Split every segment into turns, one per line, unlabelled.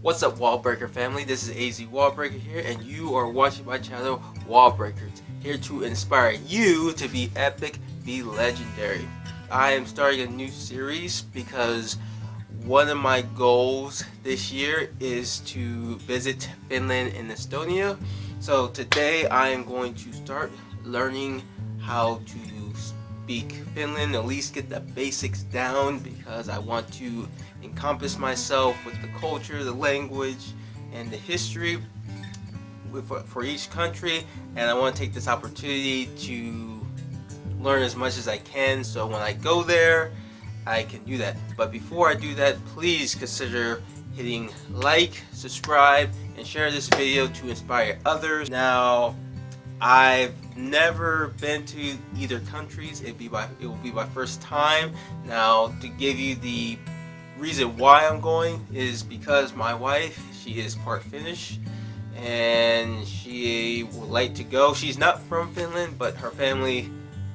What's up, Wallbreaker family? This is AZ Wallbreaker here, and you are watching my channel, Wallbreakers, here to inspire you to be epic, be legendary. I am starting a new series because one of my goals this year is to visit Finland and Estonia. So today I am going to start learning how to speak Finland, at least get the basics down, because I want to encompass myself with the culture, the language, and the history for each country. And I want to take this opportunity to learn as much as I can, so when I go there I can do that. But before I do that, please consider hitting like, subscribe, and share this video to inspire others. Now, I've never been to either countries. It will be my first time. Now, to give you the reason why I'm going is because my wife, she is part Finnish, and she would like to go. She's not from Finland, but her family,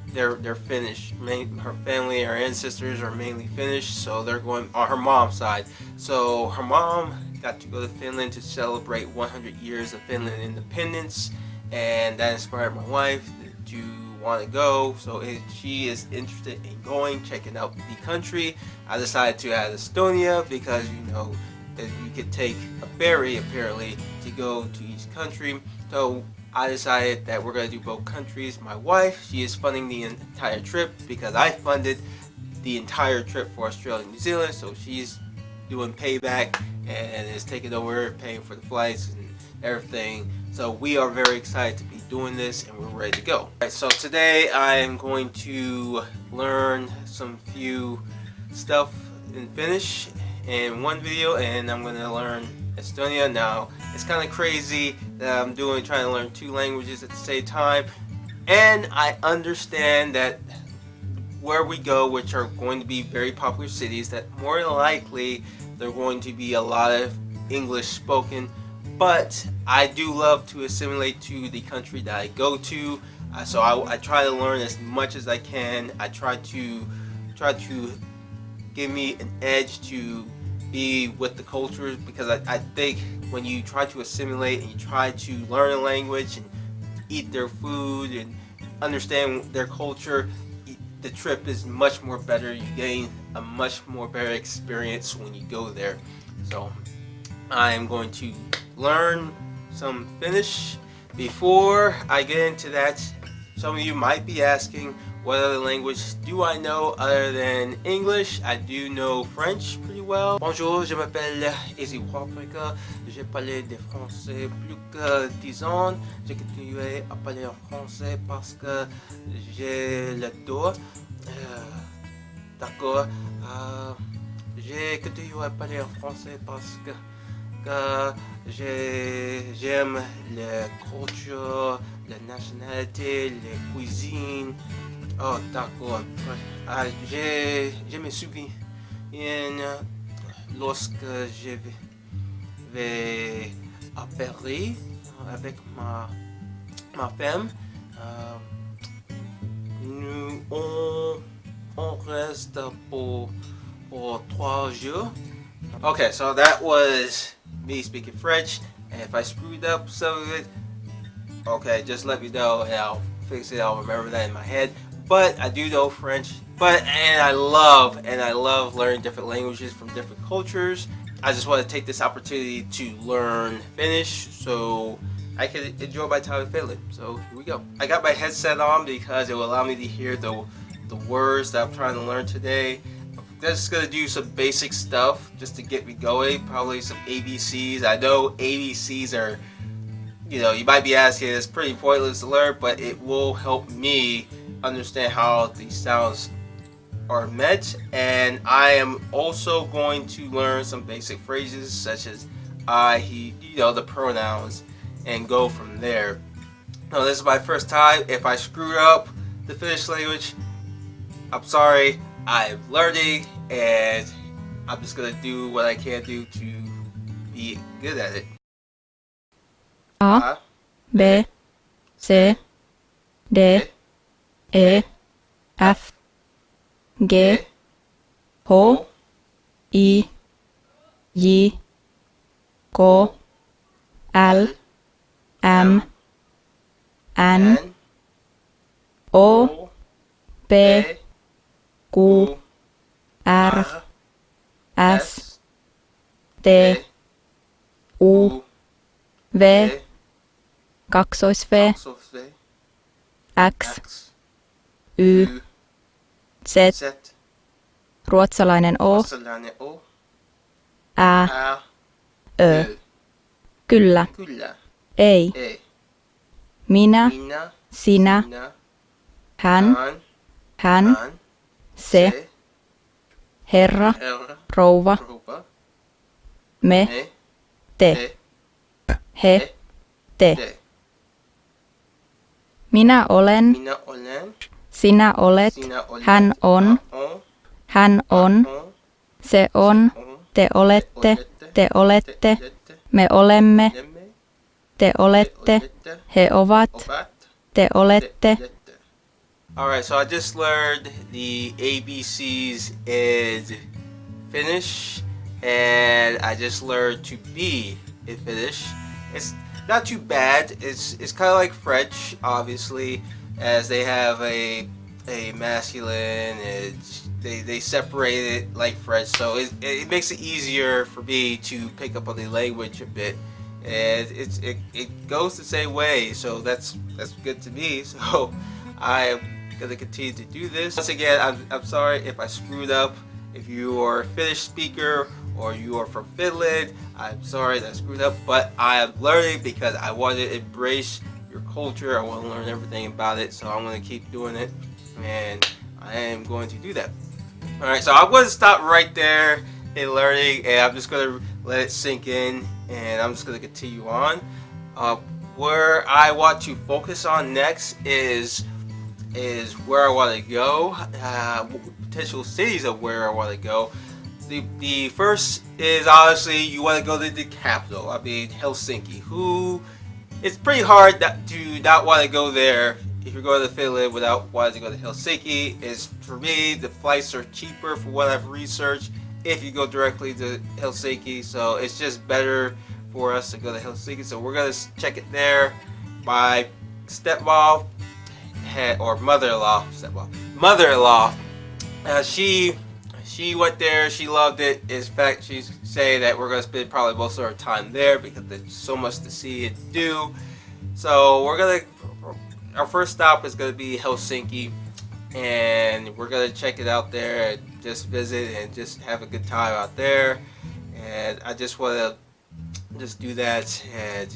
they're Finnish. Her family, her ancestors are mainly Finnish, so they're going on her mom's side. So her mom got to go to Finland to celebrate 100 years of Finland independence, and that inspired my wife to want to go. So she is interested in going, checking out the country. I decided to add Estonia because, you know, you could take a ferry apparently to go to each country. So I decided that we're going to do both countries. My wife, she is funding the entire trip because I funded the entire trip for Australia and New Zealand. So she's doing payback and is taking over, paying for the flights and everything. So we are very excited to be doing this, and we're ready to go. Alright, so today I am going to learn some few stuff in Finnish in one video, and I'm going to learn Estonia. Now, it's kind of crazy that I'm trying to learn two languages at the same time, and I understand that where we go, which are going to be very popular cities, that more than likely they're going to be a lot of English spoken. But I do love to assimilate to the country that I go to, so I try to learn as much as I can. I try to give me an edge to be with the cultures, because I think when you try to assimilate and you try to learn a language and eat their food and understand their culture, the trip is much more better. You gain a much more better experience when you go there. So I am going to learn some Finnish. Before I get into that, some of you might be asking, what other language do I know other than English? I do know French pretty well. Bonjour, je m'appelle Izzy Wallbreaker. J'ai parlé de français plus que 10 ans. J'ai continué à parler en français parce que je l'adore. D'accord. J'ai continué à parler en français parce que j'aime la culture, la nationalité, les cuisines. Oh, d'accord. Je me souviens lorsque je vais à Paris avec ma femme. On reste pour 3 jours. Okay, so that was me speaking French, and if I screwed up some of it, okay, just let me know and I'll fix it. I'll remember that in my head. But I do know French, and I love learning different languages from different cultures. I just want to take this opportunity to learn Finnish so I can enjoy my time in Finland. So here we go. I got my headset on because it will allow me to hear the words that I'm trying to learn today. Just gonna do some basic stuff just to get me going. Probably some ABCs. I know ABCs are, you know, you might be asking, it's pretty pointless to learn, but it will help me understand how these sounds are meant. And I am also going to learn some basic phrases such as I, he, you know, the pronouns, and go from there. Now, this is my first time. If I screwed up the Finnish language, I'm sorry. I'm learning, and I'm just gonna do what I can do to be good at it.
A, B, C, D, E, F, G, H, I, J, K, L, M, N, O, P, Q, R, S, T, U, V, W, X, Y, Z. K, L, M, N, O, P, Q, R, S, T, U, V, kaksois V, X, Y, Z, ruotsalainen O, Ä, Ö. Kyllä, ei. Minä, sinä, hän, se, herra, rouva, me, te, he, te. Minä olen, sinä olet, hän on, se on, te olette, me olemme, te olette, he ovat, te olette.
Alright, so I just learned the ABCs in Finnish, and I just learned to be in Finnish. It's not too bad. It's kind of like French, obviously, as they have a masculine. They separate it like French, so it makes it easier for me to pick up on the language a bit, and it goes the same way. So that's good to me. So I'm gonna continue to do this. Once again, I'm sorry if I screwed up. If you are a Finnish speaker or you are from Finland, I'm sorry that I screwed up, but I am learning because I want to embrace your culture. I want to learn everything about it, so I'm going to keep doing it, and I am going to do that. Alright, so I'm going to stop right there in learning, and I'm just going to let it sink in, and I'm just going to continue on. Where I want to focus on next is where I want to go, potential cities of where I want to go. The first is obviously you want to go to the capital. I mean Helsinki. It's pretty hard to not want to go there if you're going to Finland without wanting to go to Helsinki. For me, the flights are cheaper for what I've researched if you go directly to Helsinki. So it's just better for us to go to Helsinki. So we're gonna check it there. My stepmom or mother-in-law, she went there. She loved it. In fact, she's saying that we're gonna spend probably most of our time there because there's so much to see and do. So our first stop is gonna be Helsinki, and we're gonna check it out there and just visit and just have a good time out there. And I just want to just do that. And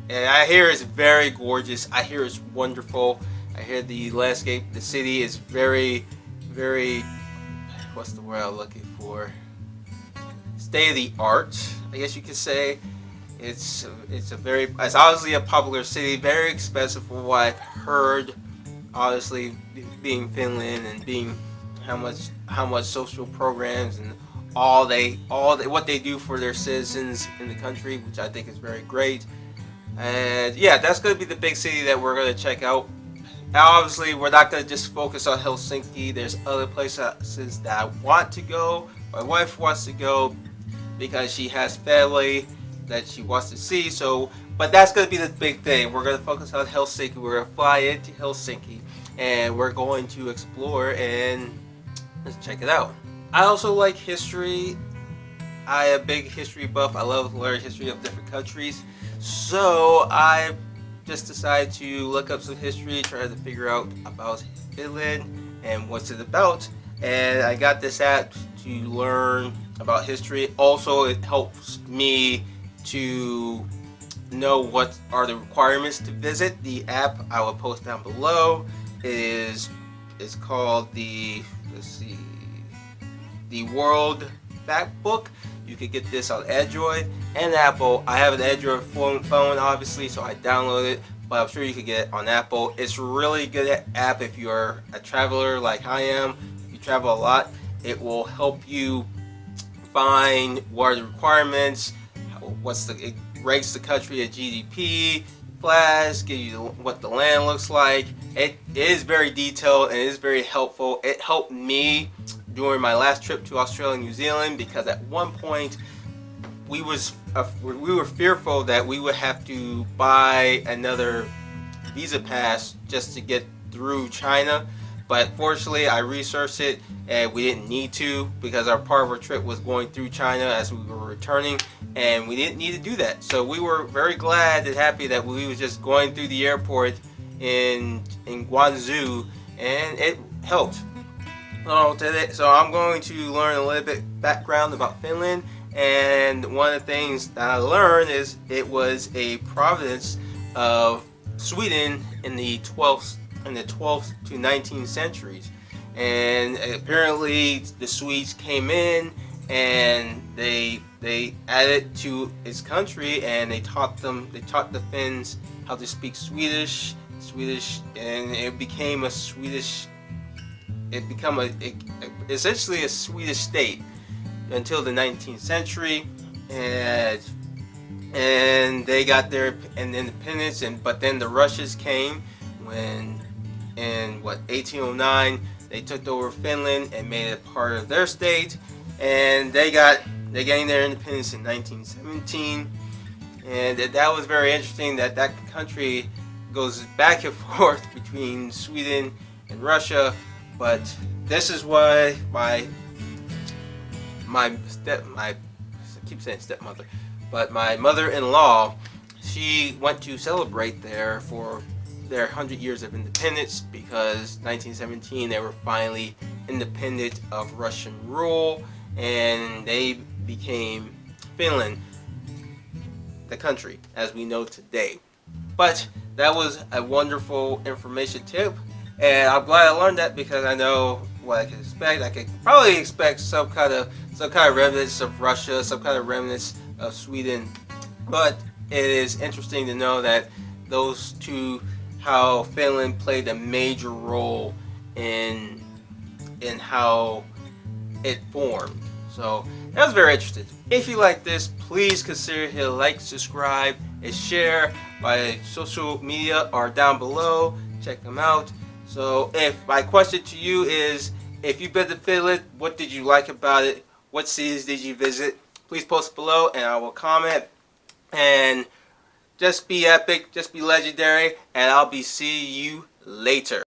I hear it's very gorgeous. I hear it's wonderful. I hear the landscape, the city is very, very, what's the word I'm looking for? State of the art, I guess you could say. It's obviously a popular city, very expensive from what I've heard. Obviously, being Finland and being how much social programs and what they do for their citizens in the country, which I think is very great. And yeah, that's going to be the big city that we're going to check out. Now, obviously, we're not going to just focus on Helsinki. There's other places that I want to go. My wife wants to go because she has family that she wants to see. But that's going to be the big thing. We're going to focus on Helsinki. We're going to fly into Helsinki, and we're going to explore and let's check it out. I also like history. I am a big history buff. I love learning history of different countries. So I just decided to look up some history, try to figure out about Finland and what's it about. And I got this app to learn about history. Also, it helps me to know what are the requirements to visit. The app I will post down below is called the World Factbook. You could get this on Android and Apple. I have an Android phone obviously, so I downloaded it, but I'm sure you could get it on Apple. It's really good app if you're a traveler like I am. If you travel a lot, it will help you find what are the requirements, it ranks the country at GDP, flags, give you what the land looks like. It is very detailed and it is very helpful. It helped me during my last trip to Australia and New Zealand because at one point we were fearful that we would have to buy another visa pass just to get through China, but fortunately I researched it and we didn't need to, because our part of our trip was going through China as we were returning, and we didn't need to do that. So we were very glad and happy that we were just going through the airport in Guangzhou, and it helped. So I'm going to learn a little bit background about Finland, and one of the things that I learned is it was a province of Sweden in the 12th to 19th centuries, and apparently the Swedes came in and they added to its country, and they taught the Finns how to speak Swedish, and it became essentially a Swedish state until the 19th century, and they got their independence, but then the Russians came when in 1809 they took over Finland and made it part of their state, and they gained their independence in 1917, and that was very interesting that country goes back and forth between Sweden and Russia. But this is why my mother-in-law, she went to celebrate there for their 100 years of independence, because 1917 they were finally independent of Russian rule, and they became Finland, the country as we know today. But that was a wonderful information tip, and I'm glad I learned that, because I know what I can expect. I could probably expect some kind of remnants of Russia, some kind of remnants of Sweden, but it is interesting to know that those two, how Finland played a major role in how it formed. So that was very interesting. If you like this, please consider hitting like, subscribe, and share. My social media are down below. Check them out. So if my question to you is, if you've been to Finland, what did you like about it? What cities did you visit? Please post below and I will comment. And just be epic, just be legendary, and I'll be seeing you later.